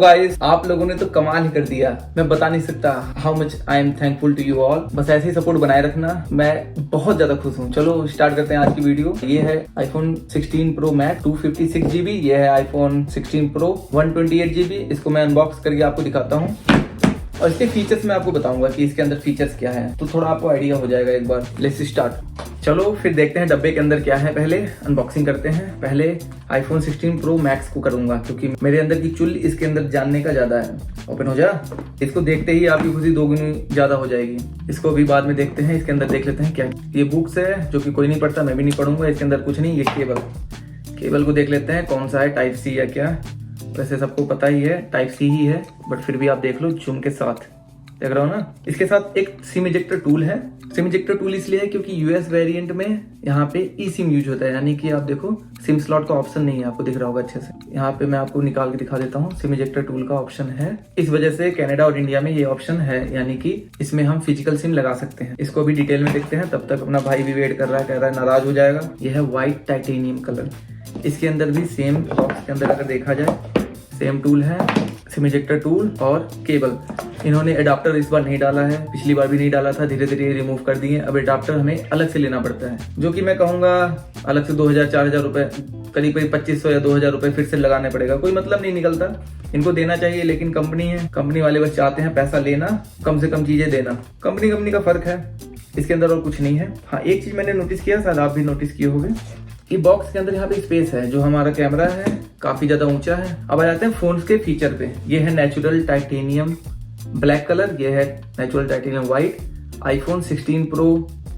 Guys, आप लोगों ने तो कमाल ही कर दिया। मैं बता नहीं सकता how much I am thankful to you all. बस ऐसे ही सपोर्ट बनाए रखना, मैं बहुत ज्यादा खुश हूँ। चलो स्टार्ट करते हैं आज की वीडियो। ये है iPhone 16 Pro Max 256GB। ये है iPhone 16 Pro 128GB। इसको मैं अनबॉक्स करके आपको दिखाता हूँ और इसके फीचर्स मैं आपको बताऊंगा कि इसके अंदर फीचर्स क्या है, तो थोड़ा आपको आइडिया हो जाएगा एक बार। Let's start. चलो फिर देखते हैं डब्बे के अंदर क्या है। पहले अनबॉक्सिंग करते हैं। पहले iPhone 16 Pro Max को करूंगा क्योंकि मेरे अंदर की चुल इसके अंदर जानने का ज्यादा है। ओपन हो जा। इसको देखते ही आपकी खुशी दोगुनी ज्यादा हो जाएगी। इसको भी बाद में देखते हैं। इसके अंदर देख लेते हैं क्या। ये बुक्स है जो कि कोई नहीं पढ़ता, मैं भी नहीं पढ़ूंगा। इसके अंदर कुछ नहीं। ये केबल को देख लेते हैं कौन सा है, टाइप सी या क्या। वैसे सबको पता ही है टाइप सी ही है, बट फिर भी आप देख लो जूम के साथ, देख रहा हो ना। इसके साथ एक सिम इजेक्टर टूल है। सिम इजेक्टर टूल इसलिए है क्योंकि यूएस वेरिएंट में यहाँ पे ई सिम यूज होता है, यानी कि आप देखो सिम स्लॉट का ऑप्शन नहीं है। आपको दिख रहा होगा अच्छे से। यहाँ पे मैं आपको निकाल के दिखा देता हूँ। सिम इजेक्टर टूल का ऑप्शन है। इस वजह से कनाडा और इंडिया में ये ऑप्शन है, यानी कि इसमें हम फिजिकल सिम लगा सकते हैं। इसको भी डिटेल में देखते हैं। तब तक अपना भाई भी वेट कर रहा है, कह रहा है नाराज हो जाएगा। यह है व्हाइट टाइटेनियम कलर। इसके अंदर भी सेम बॉक्स के अंदर अगर देखा जाए सेम टूल है, सिम इजेक्टर टूल और केबल। इन्होंने एडाप्टर इस बार नहीं डाला है, पिछली बार भी नहीं डाला था, धीरे धीरे रिमूव कर दिए। अब एडाप्टर हमें अलग से लेना पड़ता है, जो कि मैं कहूँगा अलग से 2000-4000 रुपए, करीब 2500 या 2000 रुपए फिर से लगाने पड़ेगा। कोई मतलब नहीं निकलता। इनको देना चाहिए, लेकिन कंपनी है, कंपनी वाले बस चाहते हैं पैसा लेना, कम से कम चीजें देना। कंपनी का फर्क है, इसके अंदर और कुछ नहीं है। हाँ, एक चीज मैंने नोटिस किया, शायद आप भी नोटिस किए होंगे कि बॉक्स के अंदर यहाँ पे स्पेस है। जो हमारा कैमरा है काफी ज्यादा ऊंचा है। अब आ जाते हैं फोन्स के फीचर पे। ये है नेचुरल टाइटेनियम ब्लैक कलर, ये है natural titanium white. iPhone 16 Pro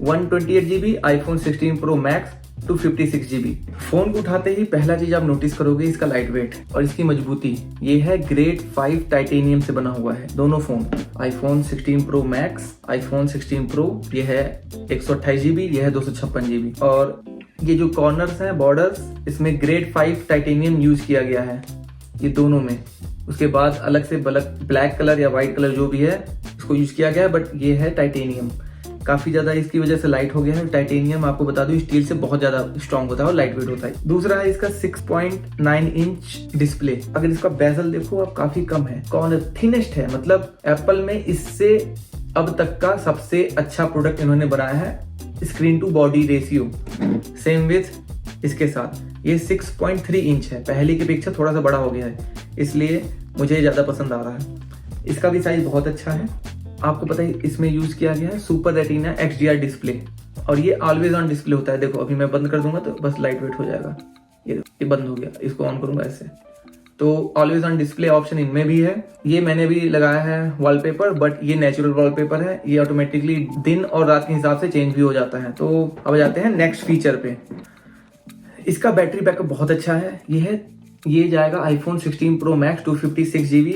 128GB, iPhone 16 Pro Max 256GB। Phone को उठाते ही पहला चीज आप नोटिस करोगे इसका लाइट वेट और इसकी मजबूती। ये है ग्रेड 5 टाइटेनियम से बना हुआ है दोनों phone. iPhone 16 Pro Max, iPhone 16 Pro, ये है 128GB, ये है 256GB। और ये जो कॉर्नर्स हैं, बॉर्डर्स, इसमें ग्रेड 5 टाइटेनियम यूज किया गया है ये दोनों में। उसके बाद अलग से ब्लैक कलर या व्हाइट कलर जो भी है इसको यूज किया गया है, बट ये है टाइटेनियम। काफी ज्यादा इसकी वजह से लाइट हो गया है। टाइटेनियम आपको बता दूं स्टील से बहुत ज्यादा स्ट्रॉन्ग होता है और लाइट वेट होता है। दूसरा है इसका 6.9 इंच डिस्प्ले। अगर इसका बेजल देखो आप, काफी कम है, थिनेस्ट है। मतलब एप्पल में इससे अब तक का सबसे अच्छा प्रोडक्ट इन्होंने बनाया है। Screen to body ratio same with इसके साथ। ये 6.3 इंच है, पहले की अपेक्षा थोड़ा सा बड़ा हो गया है, इसलिए मुझे ज्यादा पसंद आ रहा है। इसका भी साइज बहुत अच्छा है। आपको पता है इसमें यूज किया गया है सुपर रेटिना XDR डिस्प्ले, और ये ऑलवेज ऑन डिस्प्ले होता है। देखो अभी मैं बंद कर दूंगा तो बस लाइट वेट हो जाएगा। ये बंद हो गया, इसको ऑन करूंगा ऐसे, तो ऑलवेज ऑन डिस्प्ले ऑप्शन इनमें भी है। ये मैंने भी लगाया है वॉलपेपर, बट ये नेचुरल वॉलपेपर है। ये ऑटोमेटिकली दिन और रात के हिसाब से चेंज भी हो जाता है। तो अब जाते हैं नेक्स्ट फीचर पे। इसका बैटरी बैकअप बहुत अच्छा है। ये जाएगा iPhone 16 Pro Max 256GB,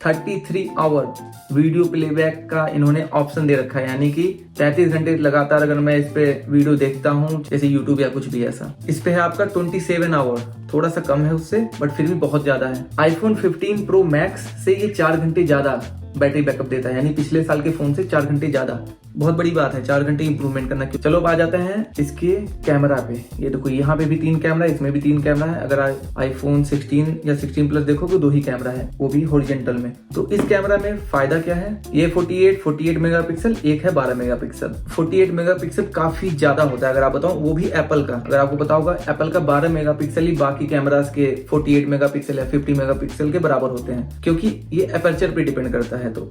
33 hour video playback का इन्होंने ऑप्शन दे रखा है, यानी कि 33 घंटे लगातार अगर मैं इस पे वीडियो देखता हूँ, जैसे YouTube या कुछ भी ऐसा। इस पे है आपका 27 आवर, थोड़ा सा कम है उससे, बट फिर भी बहुत ज्यादा है। iPhone 15 Pro Max से ये 4 घंटे ज्यादा बैटरी बैकअप देता है, यानी पिछले साल के फोन से 4 घंटे ज्यादा। बहुत बड़ी बात है 4 घंटे इंप्रूवमेंट करना। चलो अब आ जाते हैं इसके कैमरा पे। ये देखो यहाँ पे भी 3 कैमरा, इसमें भी 3 कैमरा है। अगर iPhone 16 या 16 Plus देखोगे 2 ही कैमरा है, वो भी हॉरिजॉन्टल में। तो इस कैमरा में फायदा क्या है, ये 48 मेगापिक्सल, एक है 12 मेगापिक्सल। 48 मेगापिक्सल काफी ज्यादा होता है। अगर आप बताओ वो भी एप्पल का, अगर आपको पता होगा एप्पल का 12 मेगापिक्सल ही बाकी कैमरास के 48 मेगापिक्सल या 50 मेगापिक्सल के बराबर होते हैं, क्योंकि ये अपर्चर पे डिपेंड करता है। तो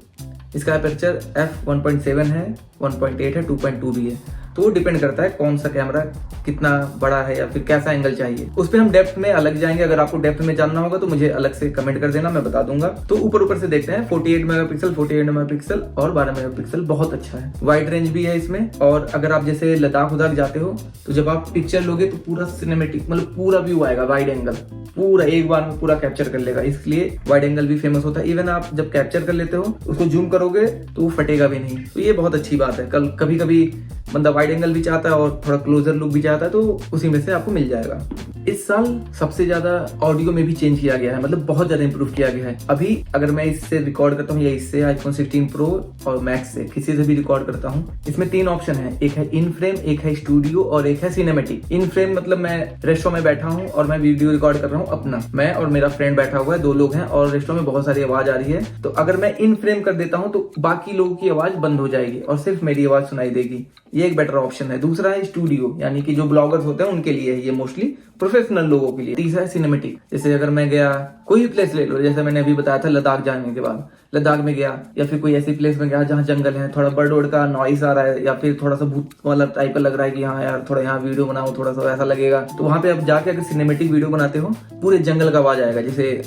इसका अपर्चर f1.7 है, 1.8 है, 2.2 भी है। तो वो डिपेंड करता है कौन सा कैमरा कितना बड़ा है या फिर कैसा एंगल चाहिए। उस पर हम डेप्थ में अलग जाएंगे। अगर आपको डेप्थ में जानना होगा तो मुझे अलग से कमेंट कर देना, मैं बता दूंगा। तो ऊपर से देखते हैं 48 मेगापिक्सल और 12 मेगापिक्सल बहुत अच्छा है। वाइड रेंज भी है इसमें। और अगर आप जैसे लद्दाख उदाख जाते हो तो जब आप पिक्चर लोगे तो पूरा सिनेमेटिक, मतलब पूरा व्यू आएगा, वाइड एंगल पूरा एक बार में पूरा कैप्चर कर लेगा। इसलिए वाइड एंगल भी फेमस होता है। इवन आप जब कैप्चर कर लेते हो उसको जूम करोगे तो वो फटेगा भी नहीं। तो ये बहुत अच्छी बात है। कभी कभी बंदा वाइड एंगल भी चाहता है और थोड़ा क्लोजर लुक भी चाहता है, तो उसी में से आपको मिल जाएगा। इस साल सबसे ज्यादा ऑडियो में भी चेंज किया गया है, मतलब बहुत ज्यादा इंप्रूव किया गया है। अभी अगर मैं इससे रिकॉर्ड करता हूँ या इससे iPhone 16 Pro और Max से किसी से भी रिकॉर्ड करता हूँ, इसमें 3 ऑप्शन है, एक है इन फ्रेम, एक है स्टूडियो और एक है सिनेमेटिक। इन फ्रेम मतलब मैं रेस्टोरेंट में बैठा हूँ और मैं वीडियो रिकॉर्ड कर रहा हूँ अपना, मैं और मेरा फ्रेंड बैठा हुआ है, 2 लोग हैं और रेस्टोरेंट में बहुत सारी आवाज आ रही है। तो अगर मैं इन फ्रेम कर देता हूँ तो बाकी लोगों की आवाज बंद हो जाएगी और सिर्फ मेरी आवाज सुनाई देगी। ये एक बेटर ऑप्शन है। दूसरा है स्टूडियो, यानी कि जो ब्लॉगर्स होते हैं उनके लिए है ये, मोस्टली प्रोफेशनल लोगों के लिए। तीसरा है सिनेमेटिक, जैसे अगर मैं गया कोई भी प्लेस ले लो, जैसे मैंने अभी बताया था लद्दाख जाने के बाद, लद्दाख में गया या फिर कोई ऐसी प्लेस में गया जहाँ जंगल है, थोड़ा बर्ड वर्ड का नॉइस आ रहा है या फिर थोड़ा सा भूत वाला टाइप का लग रहा है कि हाँ यार थोड़ा यहाँ वीडियो बनाओ, थोड़ा सा ऐसा लगेगा, तो वहां पे आप जाके अगर सिनेमेटिक वीडियो बनाते हो पूरे जंगल का आवाज आएगा, जैसे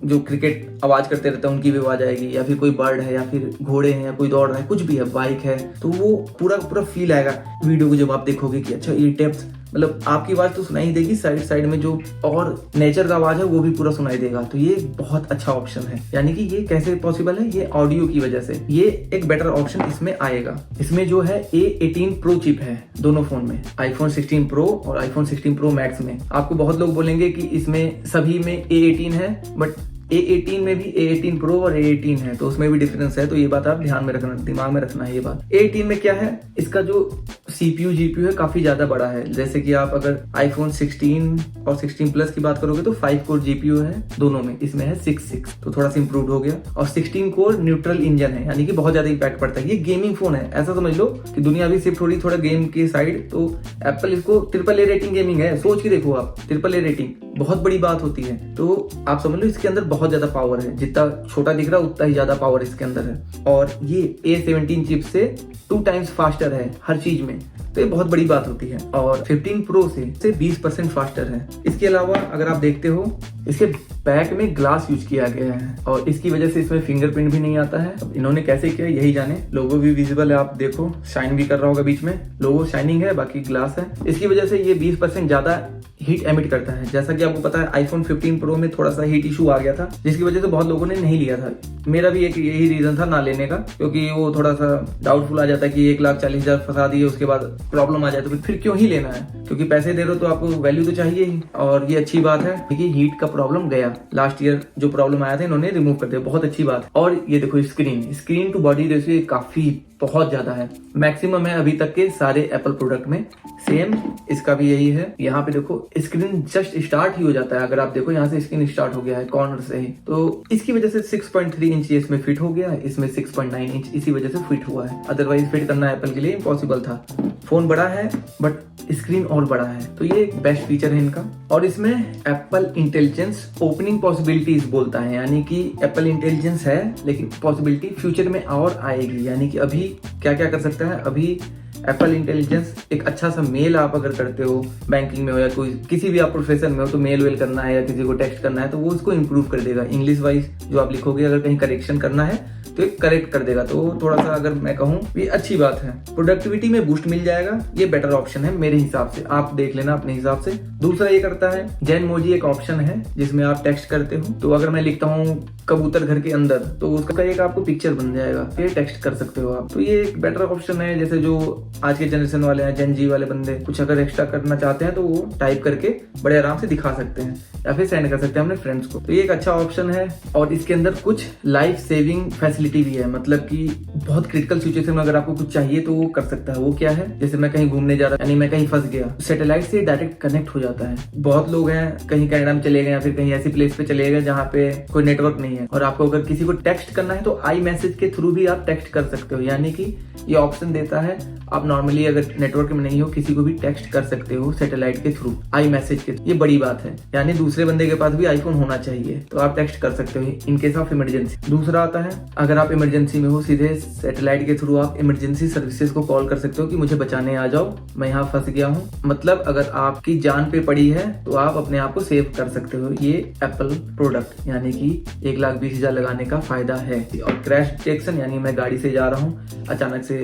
जो क्रिकेट आवाज करते रहते हैं उनकी भी आवाज आएगी, या फिर कोई बर्ड है या फिर घोड़े हैं या कोई दौड़ रहा है, कुछ भी है, बाइक है, तो वो पूरा पूरा फील आएगा वीडियो को जब आप देखोगे कि अच्छा ये डेप्थ, मतलब आपकी आवाज तो सुनाई देगी, साइड साइड में जो और नेचर का आवाज है वो भी पूरा सुनाई देगा। तो ये बहुत अच्छा ऑप्शन है। यानी कि ये कैसे पॉसिबल है, ये ऑडियो की वजह से ये एक बेटर ऑप्शन इसमें आएगा। इसमें जो है A18 Pro चिप है दोनों फोन में, iPhone 16 Pro और iPhone 16 Pro Max में। आपको बहुत लोग बोलेंगे कि इसमें सभी में A18 है, बट A18 में भी A18 Pro और A18 है, तो उसमें भी डिफरेंस है। तो ये बात आप ध्यान में रखना, दिमाग में रखना है ये बात। A18 में क्या है, इसका जो CPU GPU है काफी ज्यादा बड़ा है। जैसे कि आप अगर iPhone 16 और 16 Plus की बात करोगे तो 5 कोर GPU है दोनों में, इसमें है 6, तो थोड़ा सा इंप्रूव हो गया। और 16 कोर न्यूट्रल इंजन है, यानी कि बहुत ज्यादा इंपैक्ट पड़ता है। ये गेमिंग फोन है, ऐसा समझ लो कि दुनिया भी शिफ्ट हो रही थोड़ा गेम की साइड, तो एप्पल इसको AAA रेटिंग गेमिंग है। सोच के देखो आप, AAA रेटिंग बहुत बड़ी बात होती है। तो आप समझ लो इसके अंदर बहुत ज्यादा पावर है, जितना छोटा दिख रहा है उतना ही ज्यादा पावर इसके अंदर है। और ये A17 चिप से 2 टाइम्स फास्टर है हर चीज में, तो ये बहुत बड़ी बात होती है। और 15 Pro से 20% फास्टर है। इसके अलावा अगर आप देखते हो इसके बैक में ग्लास यूज किया गया है और इसकी वजह से इसमें फिंगरप्रिंट भी नहीं आता है। अब इन्होंने कैसे किया यही जाने। लोगो भी विजिबल है, आप देखो शाइन भी कर रहा होगा, बीच में लोगो शाइनिंग है, बाकी ग्लास है। इसकी वजह से ये 20% ज्यादा हीट एमिट करता है। जैसा कि आपको पता है iPhone 15 Pro में थोड़ा सा हीट इशू आ गया था, जिसकी वजह से बहुत लोगों ने नहीं लिया था। मेरा भी एक यही रीजन था ना लेने का, क्योंकि वो थोड़ा सा डाउटफुल आ जाता है कि 1,40,000 फंसा दिए उसके बाद प्रॉब्लम आ जाए तो फिर क्यों ही लेना है, क्योंकि पैसे दे रहे हो तो आपको वैल्यू तो चाहिए ही। और ये अच्छी बात है कि हीट का प्रॉब्लम गया, लास्ट ईयर जो प्रॉब्लम आया था इन्होंने रिमूव कर दिया, बहुत अच्छी बात। और ये देखो स्क्रीन टू बॉडी रेशियो काफी बहुत ज्यादा है, मैक्सिमम है अभी तक के सारे एप्पल प्रोडक्ट में। सेम इसका भी यही है। यहाँ पे देखो स्क्रीन जस्ट स्टार्ट ही हो जाता है, अगर आप देखो यहाँ से स्क्रीन स्टार्ट हो गया है कॉर्नर से ही, तो इसकी वजह से 6.3 इंच इसमें फिट हो गया है, इसमें 6.9 इंच इसी वजह से फिट हुआ है। अदरवाइज फिट करना एप्पल के लिए इम्पॉसिबल था। फोन बड़ा है बट स्क्रीन और बड़ा है, तो ये एक बेस्ट फीचर है इनका। और इसमें एप्पल इंटेलिजेंस ओपनिंग पॉसिबिलिटीज बोलता है, यानी कि एप्पल इंटेलिजेंस है लेकिन पॉसिबिलिटी फ्यूचर में और आएगी। यानी कि अभी क्या क्या कर सकता है, अभी एप्पल इंटेलिजेंस एक अच्छा सा मेल आप अगर करते हो, बैंकिंग में हो या कोई किसी भी आप प्रोफेशन में हो, तो मेल वेल करना है या किसी को टेक्स्ट करना है तो वो उसको इम्प्रूव कर देगा। इंग्लिश वाइज जो आप लिखोगे, अगर कहीं करेक्शन करना है तो एक करेक्ट कर देगा, तो थोड़ा सा अगर मैं कहूँ ये अच्छी बात है। प्रोडक्टिविटी में बूस्ट मिल जाएगा, ये बेटर ऑप्शन है मेरे हिसाब से, आप देख लेना अपने हिसाब से। दूसरा ये करता है जेनमोजी, एक ऑप्शन है जिसमें आप टेक्स्ट करते हो, तो अगर मैं लिखता हूँ कबूतर घर के अंदर तो उसका एक आपको पिक्चर बन जाएगा, ये टेक्स्ट कर सकते हो आप, तो ये एक बेटर ऑप्शन है। जैसे जो आज के जनरेशन वाले हैं, जेन जी वाले बंदे कुछ अगर एक्स्ट्रा करना चाहते हैं तो वो टाइप करके बड़े आराम से दिखा सकते हैं या फिर सेंड कर सकते हैं अपने फ्रेंड्स को, तो ये एक अच्छा ऑप्शन है। और इसके अंदर कुछ लाइफ सेविंग फैसिलिटी भी है, मतलब कि बहुत क्रिटिकल सिचुएशन में अगर आपको कुछ चाहिए तो वो कर सकता है। वो क्या है, जैसे मैं कहीं घूमने जा रहा, यानी मैं कहीं फंस गया, सैटेलाइट से डायरेक्ट कनेक्ट हो जाता है। बहुत लोग हैं कहीं कनाडा में चले गए या फिर कहीं ऐसी प्लेस पे चले गए जहाँ पे कोई नेटवर्क नहीं है, और आपको अगर किसी को टेक्स्ट करना है तो आई मैसेज के थ्रू भी आप टेक्स्ट कर सकते हो। यानी कि ये ऑप्शन देता है, आप नॉर्मली अगर नेटवर्क में नहीं हो किसी को भी टेक्स्ट कर सकते हो सैटेलाइट के थ्रू, आई मैसेज के। ये बड़ी बात है, यानी दूसरे बंदे के पास भी आईफोन होना चाहिए तो आप टेक्स्ट कर सकते हो इन केस ऑफ इमरजेंसी। दूसरा आता है, अगर आप इमरजेंसी में हो, सीधे सैटेलाइट के थ्रू आप इमरजेंसी सर्विसेज को कॉल कर सकते हो कि मुझे बचाने आ जाओ, मैं यहाँ फंस गया हूँ। मतलब अगर आपकी जान पे पड़ी है तो आप अपने आप को सेव कर सकते हो। ये एप्पल प्रोडक्ट, यानी कि 1,20,000 लगाने का फायदा है। और क्रैश डिटेक्शन, यानी मैं गाड़ी से जा रहा हूँ, अचानक से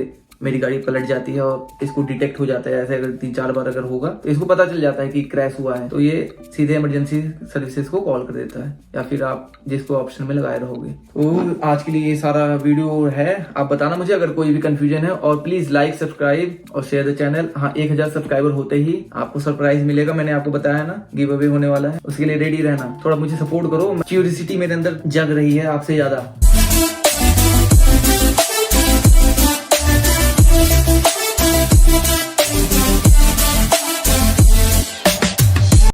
मेरी गाड़ी पलट जाती है और इसको डिटेक्ट हो जाता है। ऐसे अगर 3-4 बार अगर होगा तो इसको पता चल जाता है कि क्रैश हुआ है, तो ये सीधे इमरजेंसी सर्विसेज को कॉल कर देता है, या फिर आप जिसको ऑप्शन में लगाए रहोगे। तो आज के लिए ये सारा वीडियो है। आप बताना मुझे अगर कोई भी कंफ्यूजन है, और प्लीज लाइक, सब्सक्राइब और शेयर द चैनल। हाँ, 1000 सब्सक्राइबर होते ही आपको सरप्राइज मिलेगा। मैंने आपको बताया ना, गिव अवे होने वाला है, उसके लिए रेडी रहना। थोड़ा मुझे सपोर्ट करो, क्यूरियोसिटी मेरे अंदर जग रही है आपसे ज्यादा।